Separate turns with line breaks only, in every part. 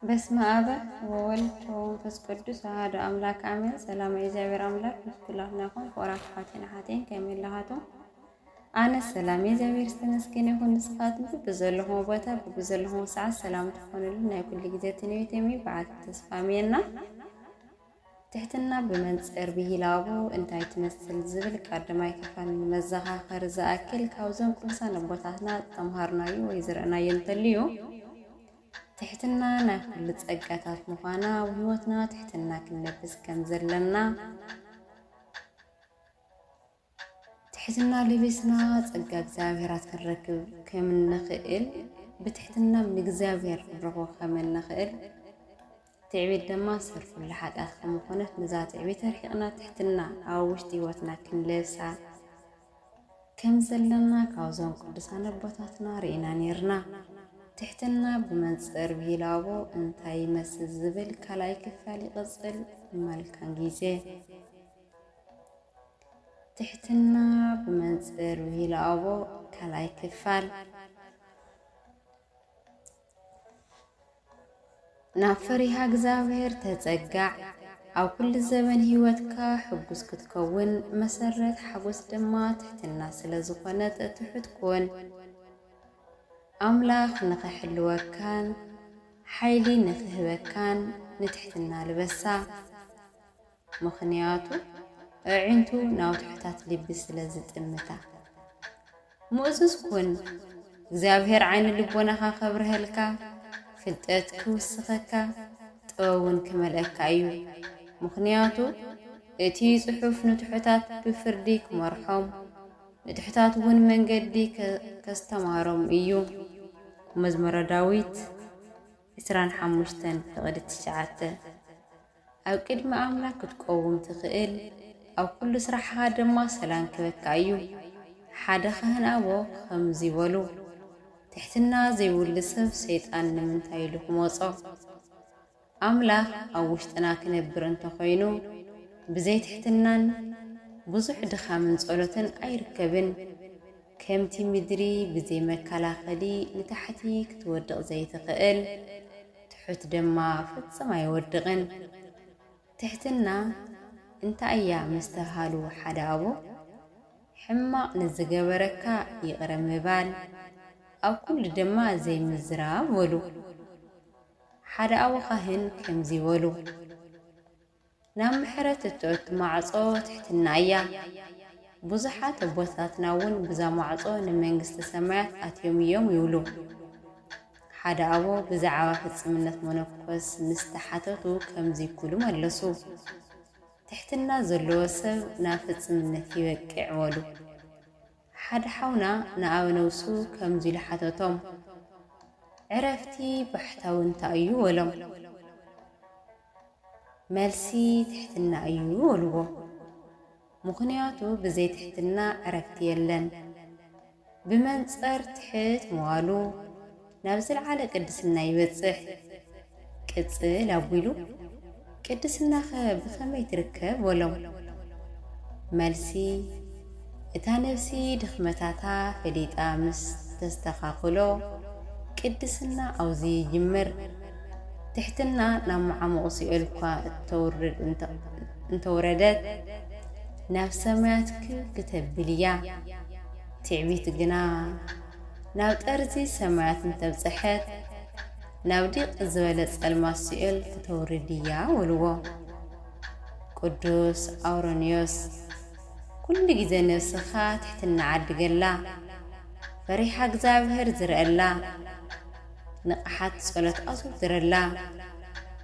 በስመ አብ ወወልድ ወመንፈስ ቅዱስ አሐዱ አምላክ አሜን። ሰላም እግዚአብሔር አምላክ ምስኩላናኩም ወራፍ ሐቴን ከመላሃቶም አነ ሰላም እግዚአብሔር ይመስገን ይሁን። ንስኻትም በዘለሁም ቦታ በዘለሁም ሰዓት ሰላም ትሆንልን ናይ ኩሉ ጊዜ ትንቢት የሚባል ተስፋሜና ትሕትና በመንጽር ብሂላቡ እንታይ ትመስል ዝብል ቀድማይ ከፋን መዘኻኸር ዝኣክል ካብዞም ቅዱሳን ቦታትና ተምሃርናዩ ወይ ዝረአናዮ እንተልዩ ትሕትና ናይ ኩሉ ጸጋታት ምዃና ወህይወትና ትሕትና ክንለብስ ከም ዘለና ትሕትና ልብስና ጸጋ እግዚአብሔራት ክንረክብ ከም ንኽእል ብትሕትና ምን እግዚአብሔር ክንረኽቦ ከም ንኽእል ትዕቢት ድማ ሰርፉ ለሓጣት ከም ኮነት ንዛ ትዕቢት ርሒቕና ትሕትና ኣብ ውሽጢ ህይወትና ክንለብሳ ከም ዘለና ካብዞም ቅዱሳን ቦታትና ርኢና ነርና። ትሕትና በመንጽር ብሂላቡ እንታይ ይመስል ዝብል ካልኣይ ክፋል ይቕጽል። መልካም ጊዜ። ትሕትና በመንጽር ብሂላቡ ካልኣይ ክፋል ናብ ፈሪሃ እግዚአብሔር ተጸጋዕ ኣብ ኩሉ ዘመን ህይወትካ ሕጉስ ክትከውን መሰረት ሓጎስ ድማ ትሕትና ስለ ዝኾነት ትሑት ኩን ኣምላኽ ንኽሕልወካን ሓይሊ ንኽህበካን ንትሕትና ልበሳ። ምኽንያቱ ኣዒንቱ ናብ ትሑታት ልቢ ስለ ዝጥምታ ሙእዙዝ ኩን እግዚአብሔር ዓይኒ ልቦናኻ ኸብርህልካ ፍልጠት ክውስኸካ ጥበውን ክመልአካ እዩ። ምኽንያቱ እቲ ጽሑፍ ንትሑታት ብፍርዲ ክመርሖም ንትሑታት እውን መንገዲ ከስተማሃሮም እዩ። መዝሙረ ዳዊት 25:9 ኣብ ቅድሚ ኣምላክ ክትቆውም ትኽእል ኣብ ኩሉ ስራሕኻ ድማ ሰላም ክበካ እዩ። ሓደ ካህን ኣቦ ከምዚ ይበሉ ትሕትና ዘይብሉ ሰብ ሰይጣን ንምንታይ ኢሉ ክመጾ ኣምላኽ ኣብ ውሽጥና ክነብር እንተኾይኑ ብዘይ ትሕትናን ብዙሕ ድኻምን ጸሎትን ኣይርከብን። ከምቲ ምድሪ ብዘይ መከላኸሊ ንታሕቲ ክትወድቕ ዘይትኽእል ትሑት ድማ ፍጽም ኣይወድቕን። ትሕትና እንታይ እያ ምስ ተባሃሉ ሓደ ኣቦ ሕማቕ ንዝገበረካ ይቕረ ምባል ኣብ ኩሉ ድማ ዘይምዝራብ በሉ። ሓደ ኣቦ ካህን ከምዚ በሉ ናብ ምሕረት እትእቱ ማዕጾ ትሕትና እያ። ብዙሓት ኣቦታትና እውን ብዛ ማዕጾ ንመንግስቲ ሰማያት ኣትዮም እዮም ይብሉ። ሓደ ኣቦ ብዛዕባ ፍጽምነት መነኮስ ምስ ተሓተቱ ከምዚ ኩሉ መለሱ ትሕትና ዘለዎ ሰብ ናብ ፍጽምነት ይበቅዕ በሉ። ሓደ ሓውና ንኣብ ነብሱ ከምዚ ኢሉ ሓተቶም ዕረፍቲ ባሕታዊ እንታይ እዩ በሎም። መልሲ ትሕትና እዩ በልዎ። ምኽንያቱ ብዘይ ትሕትና ዕረፍቲ የለን። ብመንጸር ትሕት መዋሉ ናብ ዝለዓለ ቅድስና ይበጽሕ። ቅጽል ኣቢሉ ቅድስናኸ ብኸመይ ትርከብ በሎም። መልሲ እታ ነፍሲ ድኽመታታ ፈሊጣ ምስ ተስተኻኽሎ ቅድስና ኣውዚ ይጅምር። ትሕትና ናብ መዓሞቕ ሲኦልኳ እንተውረደት ናብ ሰማያት ክትብል እያ። ትዕቢት ግና ናብ ጠርዚ ሰማያት እንተብጽሐት ናብ ዲቕ ዝበለ ጸልማት ሲኦል ክትወርድ እያ በልዎ። ቅዱስ ኣውሮንዮስ ኩሉ ጊዜ ነፍስኻ ትሕትና ዓድገላ ፈሪሓ እግዚአብሔር ዝርአላ ንቕሓት ጸሎት ኣዘውትረላ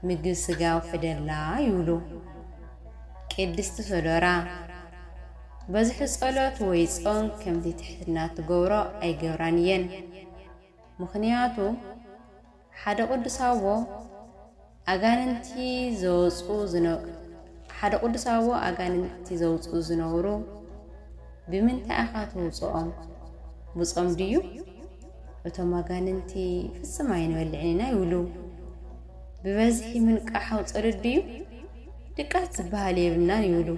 ምግቢ ስጋ ውሕደላ ይብሉ። ቅድስቲ ሶዶራ በዝሒ ጸሎት ወይ ጾም ከምቲ ትሕትና ትገብሮ ኣይገብራን እየን። ምኽንያቱ ሓደ ቅዱስ ኣቦ ኣጋንንቲ ዘውፁ ዝነበሩ ብምንታይ ኢኻ ተውፅኦም? ብጾም ድዩ? እቶም ኣጋንንቲ ፍጽም ኣይንበልዕን ኢና ይብሉ። ብበዝሒ ምንቃሕ ጸሎት ድዩ? ድቃት ዝበሃል የብልናን ይብሉ።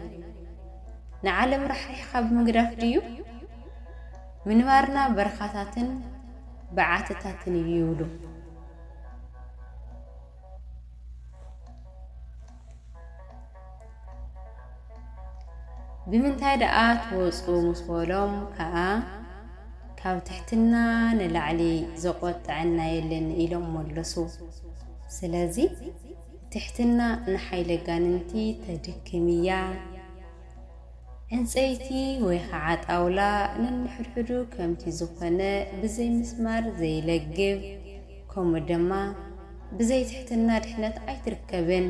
ንዓለም ራሕሪሕኻ ብምግዳፍ ድዩ? ምንባርና በረኻታትን በዓትታትን እዩ ይብሉ። ብምንታይ ደኣ ትወፁ ምስ በሎም ከዓ ካብ ትሕትና ንላዕሊ ዘቆጥዐና የለን ኢሎም መለሱ። ስለዚ ትሕትና ንሓይለ ጋንንቲ ተድክም እያ። ዕንፀይቲ ወይ ከዓ ጣውላ ነንሕድሕዱ ከምቲ ዝኾነ ብዘይ ምስማር ዘይለግብ ከምኡ ድማ ብዘይ ትሕትና ድሕነት ኣይትርከብን።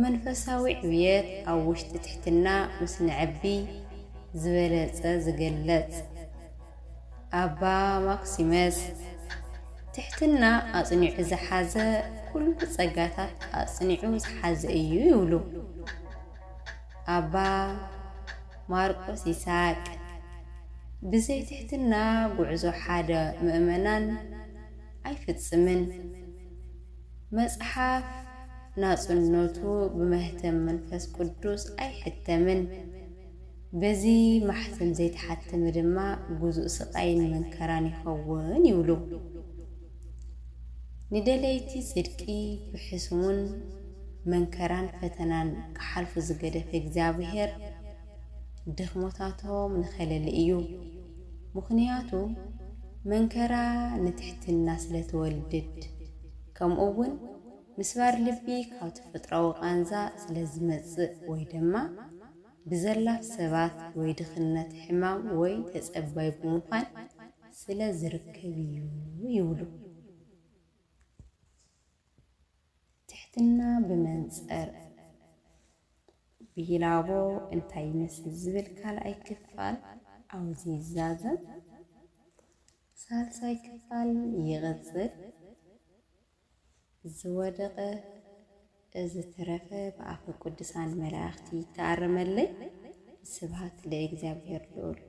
መንፈሳዊ ዕብየት ኣብ ውሽጢ ትሕትና ምስ ንዕቢ ዝበለጸ ዝገለጽ ኣባ ማክሲመስ ትሕትና ኣጽኒዑ ዝሓዘ ኩሉ ጸጋታት ኣጽኒዑ ዝሓዘ እዩ ይብሉ። ኣባ ማርቆስ ይስሐቅ ብዘይ ትሕትና ጉዕዞ ሓደ ምእመናን ኣይፍጽምን። መጽሓፍ ናጽነቱ ብመህተም መንፈስ ቅዱስ ኣይሕተምን። በዚ ማሕተም ዘይተሓተመ ድማ ጉዙእ ስቃይን መንከራን ይኸውን ይብሉ። ንደለይቲ ጽድቂ ብሕስሙን መንከራን ፈተናን ክሓልፉ ዝገደፈ እግዚአብሔር ድኽሞታቶም ንኸለሊ እዩ። ምኽንያቱ መንከራ ንትሕትና ስለተወልድድ ከምኡውን ምስባር ልቢ ካብ ተፈጥሮአዊ ቃንዛ ስለ ዝመጽእ ወይ ድማ ብዘላፍ ሰባት ወይ ድኽነት ሕማም ወይ ተጸባይ ብምዃን ስለ ዝርከብ እዩ ይብሉ። ትሕትና ብመንጸር ቢላቦ እንታይ ይመስል ዝብል ካልኣይ ክፋል ኣብዚ ይዛዘም። ሳልሳይ ክፋል ይቕጽል። ዝወደቐ ዝተረፈ ብኣፈ ቅዱሳን መላእኽቲ ተኣረመለይ። ስብሐት ለእግዚአብሔር ልዑል።